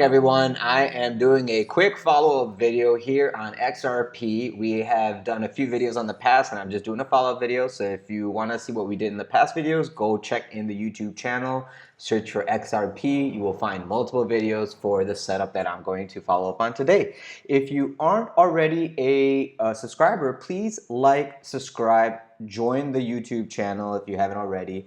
Hey everyone, I am doing a quick follow-up video here on XRP. We have done a few videos on the past and I'm just doing a follow-up video. So if you want to see what we did in the past videos, go check in the YouTube channel, search for XRP. You will find multiple videos for the setup that I'm going to follow up on today. If you aren't already a subscriber, please like, subscribe, join the YouTube channel if you haven't already.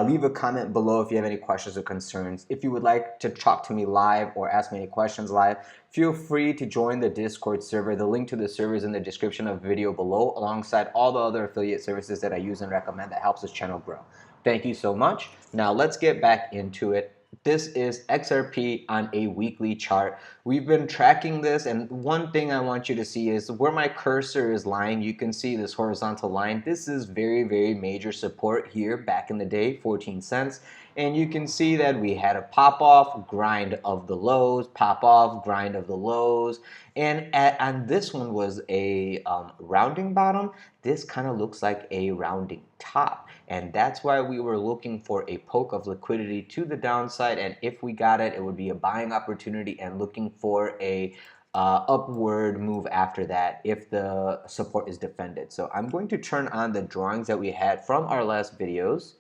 Leave a comment below if you have any questions or concerns. If you would like to talk to me live or ask me any questions live, feel free to join the Discord server. The link to the server is in the description of the video below, alongside all the other affiliate services that I use and recommend that helps this channel grow. Thank you so much. Now let's get back into it. This is XRP on a weekly chart. We've been tracking this, and one thing I want you to see is where my cursor is lying. You can see this horizontal line. This is very, very major support here back in the day, 14 cents. And you can see that we had a pop off, grind of the lows, pop off, grind of the lows. And this one was a rounding bottom. This kind of looks like a rounding top. And that's why we were looking for a poke of liquidity to the downside. And if we got it, it would be a buying opportunity and looking for a upward move after that if the support is defended. So I'm going to turn on the drawings that we had from our last videos.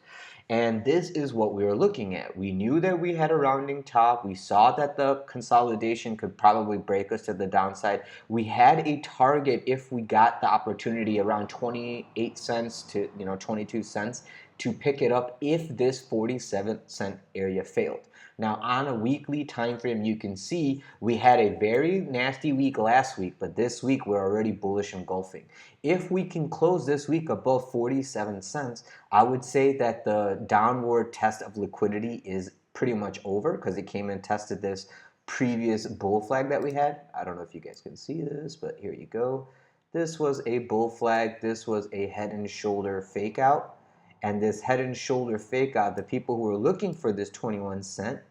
And this is what we were looking at. We knew that we had a rounding top. We saw that the consolidation could probably break us to the downside. We had a target if we got the opportunity around 28 cents to 22 cents to pick it up if this 47-cent area failed. Now on a weekly time frame, you can see we had a very nasty week last week, but this week we're already bullish engulfing. If we can close this week above 47 cents, I would say that the downward test of liquidity is pretty much over because it came and tested this previous bull flag that we had. I don't know if you guys can see this, but here you go. This was a bull flag. This was a head and shoulder fake out. And this head and shoulder fake out, the people who were looking for this 21 cent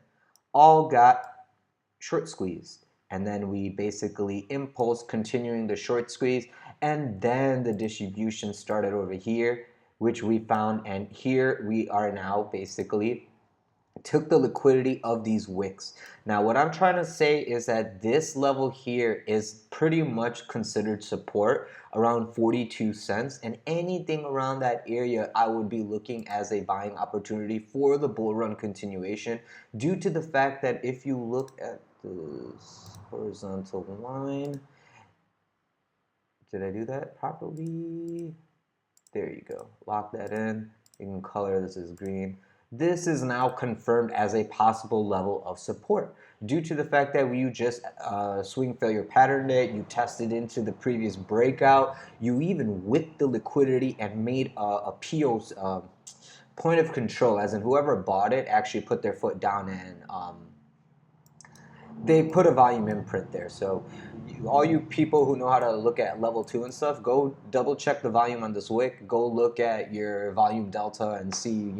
all got short squeezed. And then we basically impulse continuing the short squeeze. And then the distribution started over here, which we found. And here we are now basically took the liquidity of these wicks. Now what I'm trying to say is that this level here is pretty much considered support around 42 cents, and anything around that area I would be looking as a buying opportunity for the bull run continuation, due to the fact that if you look at this horizontal line, did I do that properly? There you go. Lock that in. You can color this as green. This is now confirmed as a possible level of support due to the fact that you just swing failure patterned it, you tested into the previous breakout, you even whipped the liquidity and made a PO point of control, as in whoever bought it actually put their foot down and they put a volume imprint there. So all you people who know how to look at level 2 and stuff, go double check the volume on this wick, go look at your volume delta and see,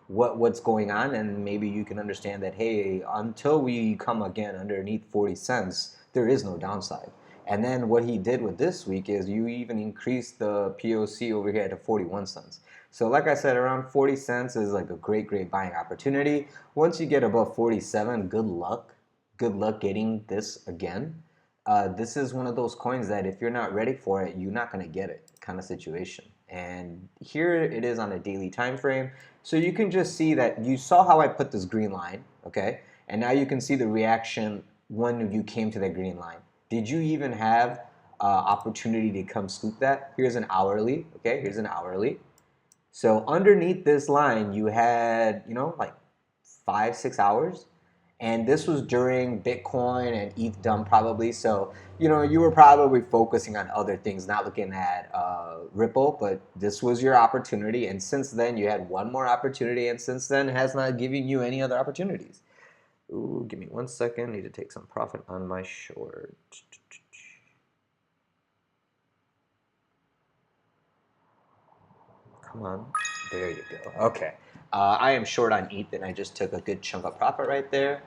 what's going on, and maybe you can understand that, hey, until we come again underneath 40 cents, there is no downside. And then what he did with this week is you even increased the POC over here to 41 cents. So like I said, around 40 cents is like a great buying opportunity. Once you get above 47, good luck. Good luck getting this again. This is one of those coins that if you're not ready for it, you're not going to get it kind of situation. And here it is on a daily time frame. So you can just see that you saw how I put this green line, okay? And now you can see the reaction when you came to that green line. Did you even have opportunity to come scoop that? Here's an hourly, okay? Here's an hourly. So underneath this line, you had, like 5-6 hours. And this was during Bitcoin and ETH dump probably. So, you were probably focusing on other things, not looking at Ripple, but this was your opportunity. And since then, you had one more opportunity. And since then, it has not given you any other opportunities. Ooh, give me 1 second. Need to take some profit on my short. Come on. There you go. Okay. I am short on ETH, and I just took a good chunk of profit right there.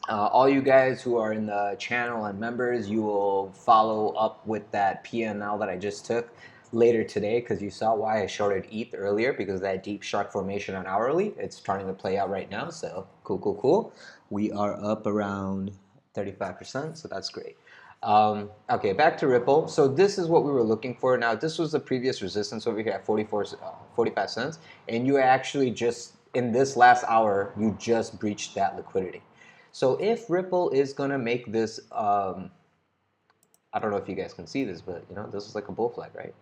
All you guys who are in the channel and members, you will follow up with that PNL that I just took later today, because you saw why I shorted ETH earlier, because that deep shark formation on hourly, it's starting to play out right now. So cool. We are up around 35%, so that's great. Okay, back to Ripple. So this is what we were looking for. Now, this was the previous resistance over here at 45 cents, and you actually just, in this last hour, you just breached that liquidity. So if Ripple is going to make this, I don't know if you guys can see this, but you know, this is like a bull flag, right?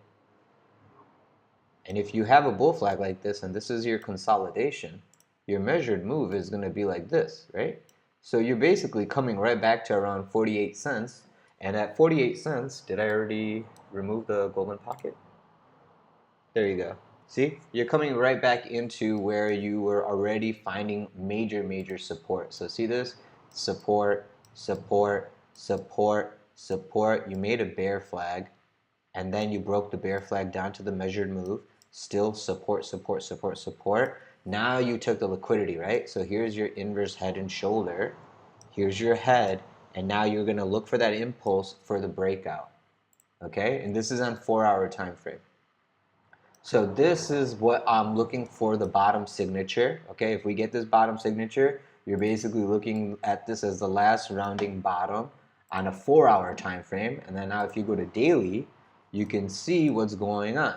And if you have a bull flag like this, and this is your consolidation, your measured move is going to be like this, right? So you're basically coming right back to around 48 cents. And at 48 cents, did I already remove the golden pocket? There you go. See, you're coming right back into where you were already finding major support. So see this? Support, support, support, support. You made a bear flag, and then you broke the bear flag down to the measured move. Still support, support, support, support. Now you took the liquidity, right? So here's your inverse head and shoulder. Here's your head, and now you're gonna look for that impulse for the breakout, okay? And this is on 4-hour time frame. So this is what I'm looking for, the bottom signature, okay? If we get this bottom signature, you're basically looking at this as the last rounding bottom on a 4-hour time frame. And then now if you go to daily, you can see what's going on,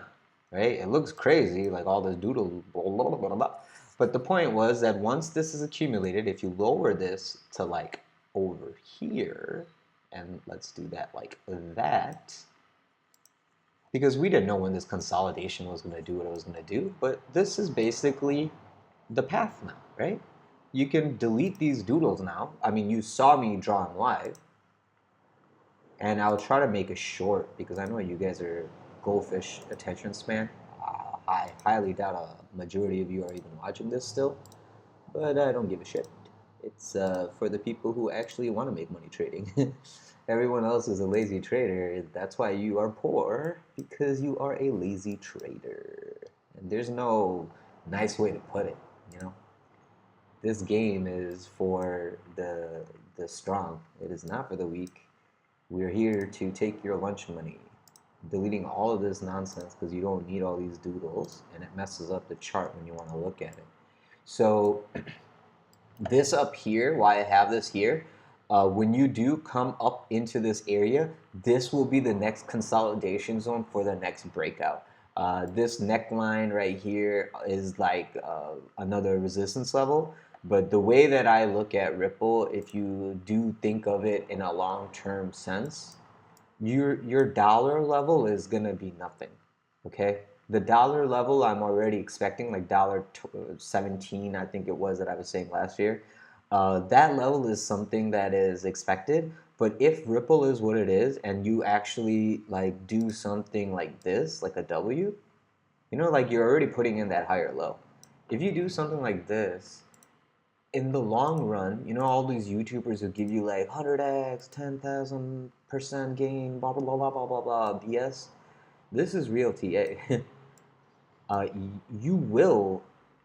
right? It looks crazy, like all this doodle, blah, blah, blah, blah. But the point was that once this is accumulated, if you lower this to like over here, and let's do that like that, because we didn't know when this consolidation was going to do what it was going to do, but this is basically the path now, right? You can delete these doodles now. I mean, you saw me draw them live, and I'll try to make it short because I know you guys are goldfish attention span. I highly doubt a majority of you are even watching this still, but I don't give a shit. It's for the people who actually want to make money trading. Everyone else is a lazy trader. That's why you are poor, because you are a lazy trader. And there's no nice way to put it, you know? This game is for the strong. It is not for the weak. We're here to take your lunch money. Deleting all of this nonsense because you don't need all these doodles, and it messes up the chart when you want to look at it. So this up here, why I have this here, when you do come up into this area, this will be the next consolidation zone for the next breakout. This neckline right here is like another resistance level. But the way that I look at Ripple, if you do think of it in a long-term sense, your dollar level is gonna be nothing, okay? The dollar level I'm already expecting, like $17, I think it was that I was saying last year. That level is something that is expected, but if Ripple is what it is and you actually like do something like this, like a W, you know, like you're already putting in that higher low. If you do something like this, in the long run, you know, all these YouTubers who give you like 100x, 10,000% gain, blah, blah, blah, blah, blah, blah, blah, BS. This is real TA. You will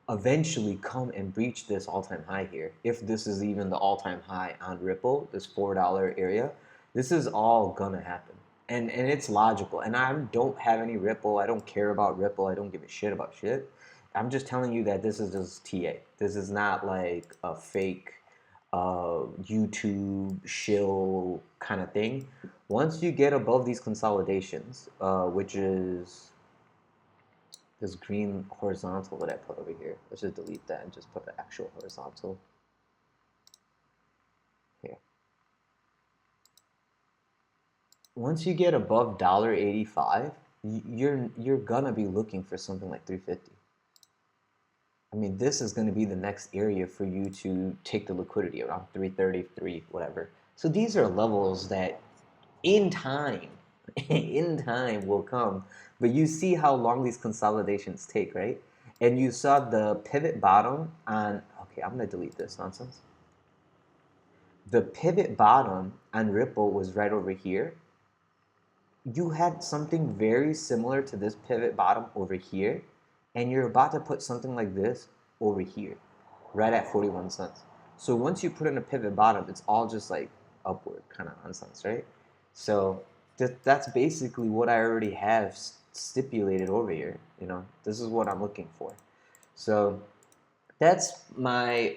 eventually come and breach this all-time high here. If this is even the all-time high on Ripple, this $4 area, this is all gonna happen. And it's logical. And I don't have any Ripple. I don't care about Ripple. I don't give a shit about shit. I'm just telling you that this is just TA. This is not like a fake YouTube shill kind of thing. Once you get above these consolidations, which is this green horizontal that I put over here. Let's just delete that and just put the actual horizontal here. Once you get above $1.85, you're gonna be looking for something like 350. I mean, this is going to be the next area for you to take the liquidity around 333, whatever. So these are levels that in time, will come. But you see how long these consolidations take, right? And you saw the pivot bottom on, okay, I'm going to delete this nonsense. The pivot bottom on Ripple was right over here. You had something very similar to this pivot bottom over here, and you're about to put something like this over here, right at 41 cents. So once you put in a pivot bottom, it's all just like upward kind of nonsense, right? So that's basically what I already have stipulated over here. You know, this is what I'm looking for. So that's my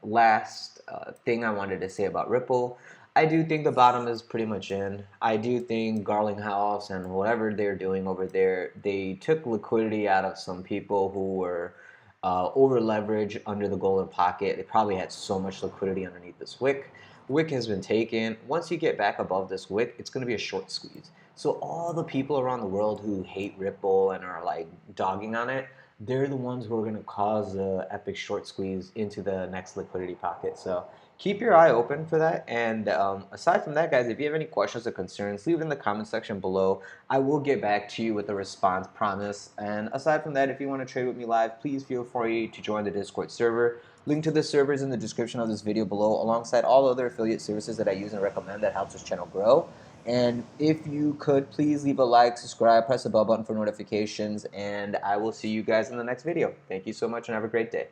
last thing I wanted to say about Ripple. I do think the bottom is pretty much in. I do think Garlinghouse and whatever they're doing over there, they took liquidity out of some people who were over leveraged under the golden pocket. They probably had so much liquidity underneath this wick. Wick has been taken. Once you get back above this wick, it's going to be a short squeeze. So all the people around the world who hate Ripple and are like dogging on it, they're the ones who are going to cause the epic short squeeze into the next liquidity pocket. So keep your eye open for that. And aside from that, guys, if you have any questions or concerns, leave it in the comment section below. I will get back to you with a response, promise. And aside from that, if you want to trade with me live, please feel free to join the Discord server. Link to the server is in the description of this video below, alongside all other affiliate services that I use and recommend that helps this channel grow. And if you could, please leave a like, subscribe, press the bell button for notifications, and I will see you guys in the next video. Thank you so much and have a great day.